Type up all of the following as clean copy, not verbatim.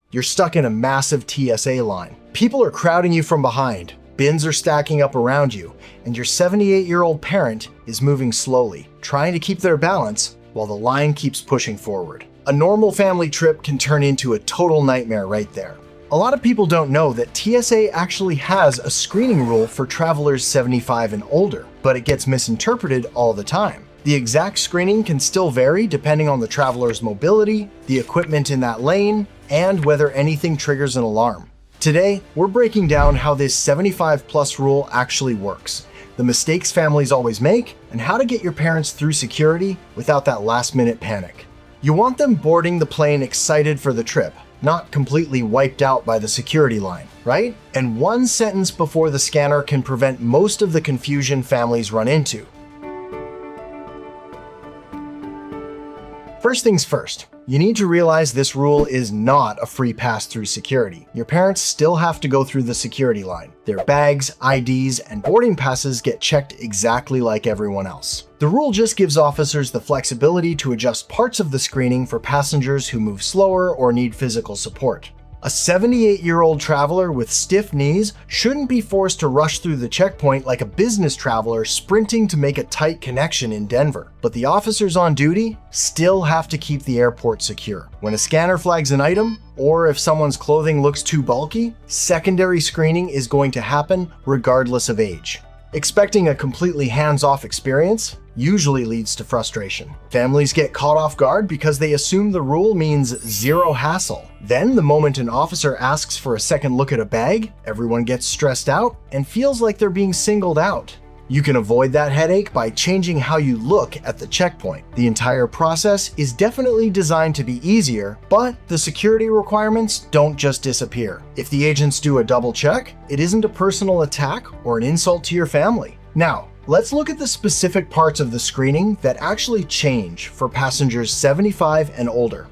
You're stuck in a massive TSA line. People are crowding you from behind, bins are stacking up around you, and your 78-year-old parent is moving slowly, trying to keep their balance while the line keeps pushing forward. A normal family trip can turn into a total nightmare right there. A lot of people don't know that TSA actually has a screening rule for travelers 75 and older, but it gets misinterpreted all the time. The exact screening can still vary depending on the traveler's mobility, the equipment in that lane, and whether anything triggers an alarm. Today, we're breaking down how this 75+ rule actually works, the mistakes families always make, and how to get your parents through security without that last-minute panic. You want them boarding the plane excited for the trip, not completely wiped out by the security line, right? And one sentence before the scanner can prevent most of the confusion families run into. First things first, you need to realize this rule is not a free pass through security. Your parents still have to go through the security line. Their bags, IDs, and boarding passes get checked exactly like everyone else. The rule just gives officers the flexibility to adjust parts of the screening for passengers who move slower or need physical support. A 78-year-old traveler with stiff knees shouldn't be forced to rush through the checkpoint like a business traveler sprinting to make a tight connection in Denver. But the officers on duty still have to keep the airport secure. When a scanner flags an item, or if someone's clothing looks too bulky, secondary screening is going to happen regardless of age. Expecting a completely hands-off experience usually leads to frustration. Families get caught off guard because they assume the rule means zero hassle. Then, the moment an officer asks for a second look at a bag, everyone gets stressed out and feels like they're being singled out. You can avoid that headache by changing how you look at the checkpoint. The entire process is definitely designed to be easier, but the security requirements don't just disappear. If the agents do a double check, it isn't a personal attack or an insult to your family. Now, let's look at the specific parts of the screening that actually change for passengers 75 and older.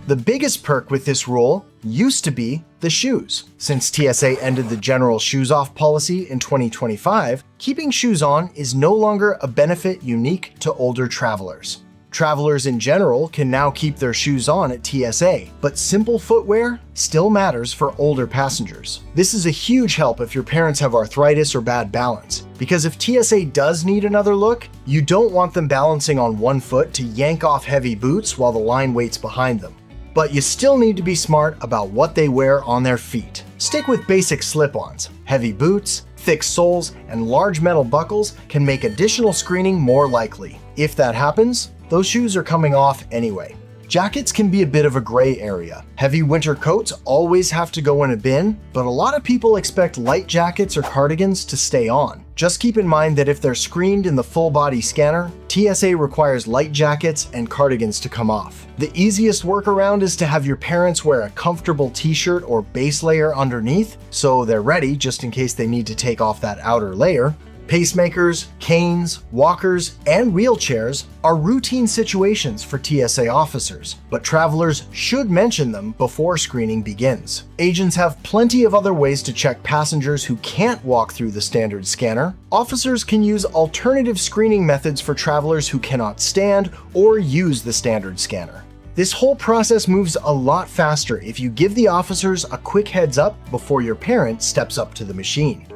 The biggest perk with this rule used to be the shoes. Since TSA ended the general shoes off policy in 2025, keeping shoes on is no longer a benefit unique to older travelers. Travelers in general can now keep their shoes on at TSA, but simple footwear still matters for older passengers. This is a huge help if your parents have arthritis or bad balance, because if TSA does need another look, you don't want them balancing on one foot to yank off heavy boots while the line waits behind them. But you still need to be smart about what they wear on their feet. Stick with basic slip-ons. Heavy boots, thick soles, and large metal buckles can make additional screening more likely. If that happens, those shoes are coming off anyway. Jackets can be a bit of a gray area. Heavy winter coats always have to go in a bin, but a lot of people expect light jackets or cardigans to stay on. Just keep in mind that if they're screened in the full body scanner, TSA requires light jackets and cardigans to come off. The easiest workaround is to have your parents wear a comfortable t-shirt or base layer underneath, so they're ready just in case they need to take off that outer layer. Pacemakers, canes, walkers, and wheelchairs are routine situations for TSA officers, but travelers should mention them before screening begins. Agents have plenty of other ways to check passengers who can't walk through the standard scanner. Officers can use alternative screening methods for travelers who cannot stand or use the standard scanner. This whole process moves a lot faster if you give the officers a quick heads up before your parent steps up to the machine.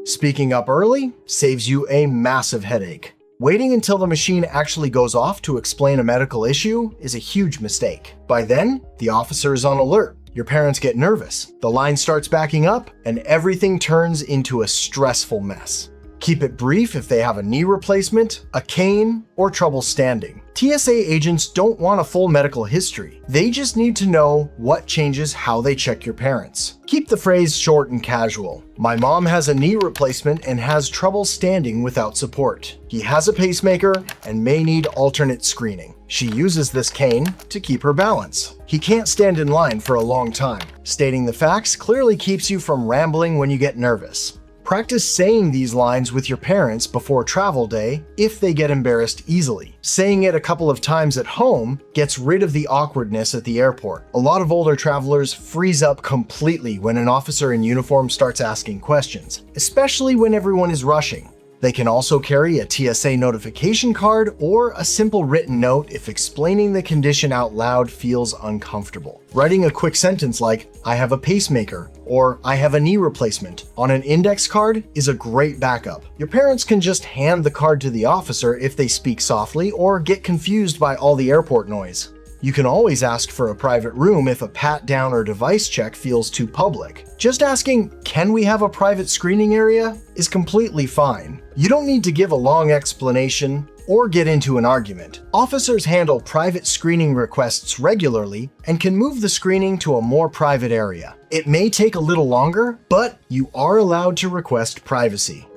Speaking up early saves you a massive headache. Waiting until the machine actually goes off to explain a medical issue is a huge mistake. By then, the officer is on alert. Your parents get nervous, the line starts backing up, and everything turns into a stressful mess. Keep it brief if they have a knee replacement, a cane, or trouble standing. TSA agents don't want a full medical history. They just need to know what changes how they check your parents. Keep the phrase short and casual. My mom has a knee replacement and has trouble standing without support. He has a pacemaker and may need alternate screening. She uses this cane to keep her balance. He can't stand in line for a long time. Stating the facts clearly keeps you from rambling when you get nervous. Practice saying these lines with your parents before travel day if they get embarrassed easily. Saying it a couple of times at home gets rid of the awkwardness at the airport. A lot of older travelers freeze up completely when an officer in uniform starts asking questions, especially when everyone is rushing. They can also carry a TSA notification card or a simple written note if explaining the condition out loud feels uncomfortable. Writing a quick sentence like, "I have a pacemaker," or "I have a knee replacement," on an index card is a great backup. Your parents can just hand the card to the officer if they speak softly or get confused by all the airport noise. You can always ask for a private room if a pat-down or device check feels too public. Just asking, "Can we have a private screening area?" is completely fine. You don't need to give a long explanation or get into an argument. Officers handle private screening requests regularly and can move the screening to a more private area. It may take a little longer, but you are allowed to request privacy.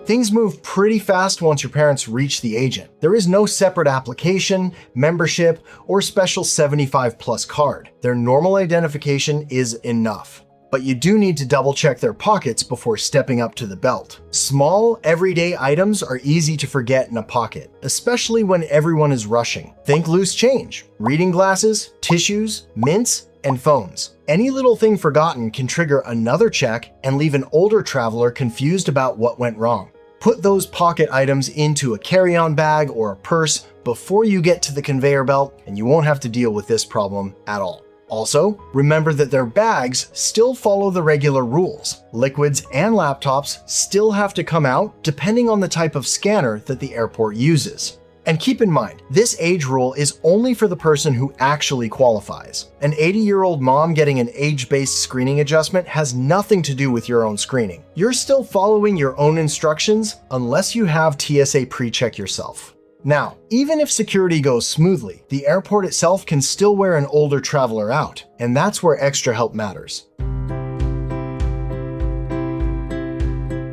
Things move pretty fast once your parents reach the agent. There is no separate application, membership, or special 75+ card. Their normal identification is enough. But you do need to double check their pockets before stepping up to the belt. Small, everyday items are easy to forget in a pocket, especially when everyone is rushing. Think loose change, reading glasses, tissues, mints, and phones. Any little thing forgotten can trigger another check and leave an older traveler confused about what went wrong. Put those pocket items into a carry-on bag or a purse before you get to the conveyor belt, and you won't have to deal with this problem at all. Also, remember that their bags still follow the regular rules. Liquids and laptops still have to come out depending on the type of scanner that the airport uses. And keep in mind, this age rule is only for the person who actually qualifies. An 80-year-old mom getting an age-based screening adjustment has nothing to do with your own screening. You're still following your own instructions unless you have TSA pre-check yourself. Now, even if security goes smoothly, the airport itself can still wear an older traveler out, and that's where extra help matters.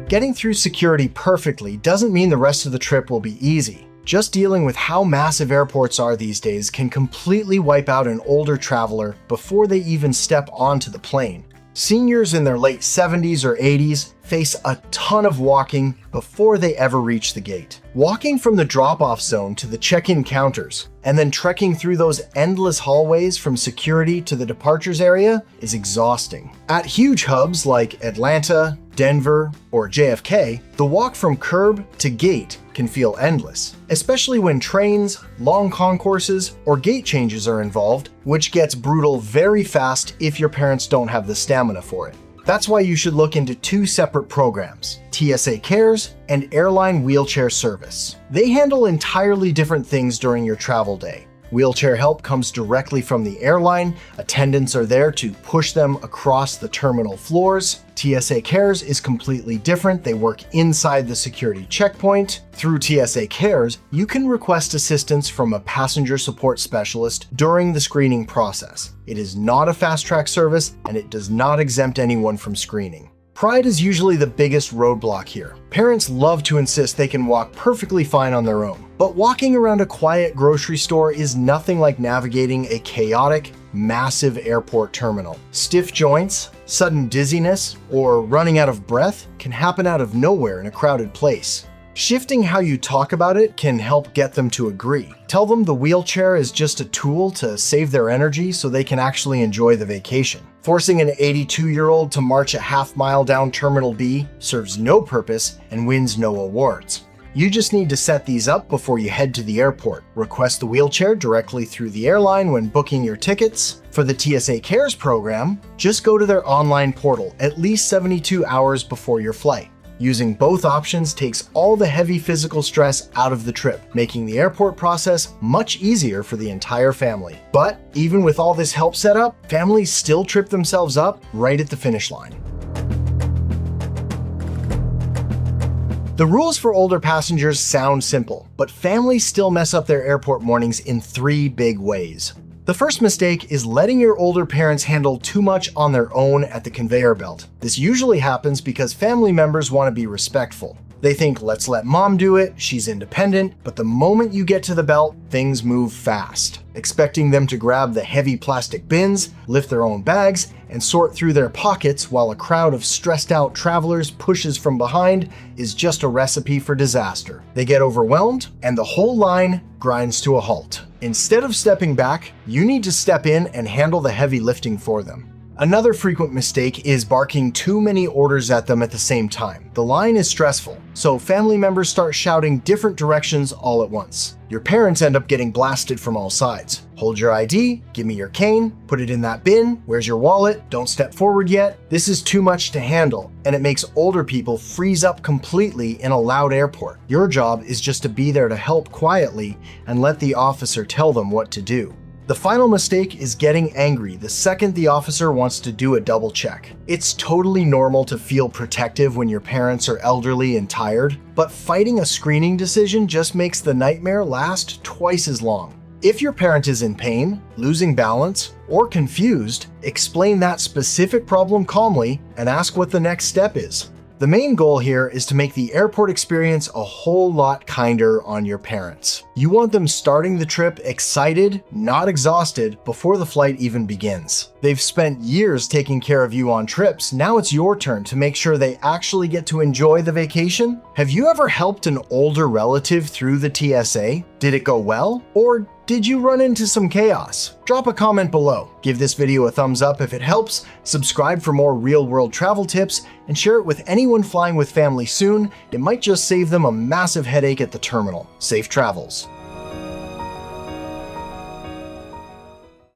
Getting through security perfectly doesn't mean the rest of the trip will be easy. Just dealing with how massive airports are these days can completely wipe out an older traveler before they even step onto the plane. Seniors in their late 70s or 80s face a ton of walking before they ever reach the gate. Walking from the drop-off zone to the check-in counters, and then trekking through those endless hallways from security to the departures area is exhausting. At huge hubs like Atlanta, Denver, or JFK, the walk from curb to gate can feel endless, especially when trains, long concourses, or gate changes are involved, which gets brutal very fast if your parents don't have the stamina for it. That's why you should look into two separate programs, TSA Cares and Airline Wheelchair Service. They handle entirely different things during your travel day. Wheelchair help comes directly from the airline. Attendants are there to push them across the terminal floors. TSA Cares is completely different. They work inside the security checkpoint. Through TSA Cares, you can request assistance from a passenger support specialist during the screening process. It is not a fast-track service, and it does not exempt anyone from screening. Pride is usually the biggest roadblock here. Parents love to insist they can walk perfectly fine on their own. But walking around a quiet grocery store is nothing like navigating a chaotic, massive airport terminal. Stiff joints, sudden dizziness, or running out of breath can happen out of nowhere in a crowded place. Shifting how you talk about it can help get them to agree. Tell them the wheelchair is just a tool to save their energy so they can actually enjoy the vacation. Forcing an 82-year-old to march a half-mile down Terminal B serves no purpose and wins no awards. You just need to set these up before you head to the airport. Request the wheelchair directly through the airline when booking your tickets. For the TSA Cares program, just go to their online portal at least 72 hours before your flight. Using both options takes all the heavy physical stress out of the trip, making the airport process much easier for the entire family. But even with all this help set up, families still trip themselves up right at the finish line. The rules for older passengers sound simple, but families still mess up their airport mornings in 3 big ways. The first mistake is letting your older parents handle too much on their own at the conveyor belt. This usually happens because family members want to be respectful. They think, let's let mom do it, she's independent, but the moment you get to the belt, things move fast. Expecting them to grab the heavy plastic bins, lift their own bags, and sort through their pockets while a crowd of stressed out travelers pushes from behind is just a recipe for disaster. They get overwhelmed, and the whole line grinds to a halt. Instead of stepping back, you need to step in and handle the heavy lifting for them. Another frequent mistake is barking too many orders at them at the same time. The line is stressful, so family members start shouting different directions all at once. Your parents end up getting blasted from all sides. Hold your ID, give me your cane, put it in that bin, where's your wallet, don't step forward yet. This is too much to handle, and it makes older people freeze up completely in a loud airport. Your job is just to be there to help quietly and let the officer tell them what to do. The final mistake is getting angry the second the officer wants to do a double check. It's totally normal to feel protective when your parents are elderly and tired, but fighting a screening decision just makes the nightmare last twice as long. If your parent is in pain, losing balance, or confused, explain that specific problem calmly and ask what the next step is. The main goal here is to make the airport experience a whole lot kinder on your parents. You want them starting the trip excited, not exhausted, before the flight even begins. They've spent years taking care of you on trips, now it's your turn to make sure they actually get to enjoy the vacation. Have you ever helped an older relative through the TSA? Did it go well? Or did you run into some chaos? Drop a comment below, give this video a thumbs up if it helps, subscribe for more real-world travel tips, and share it with anyone flying with family soon. It might just save them a massive headache at the terminal. Safe travels.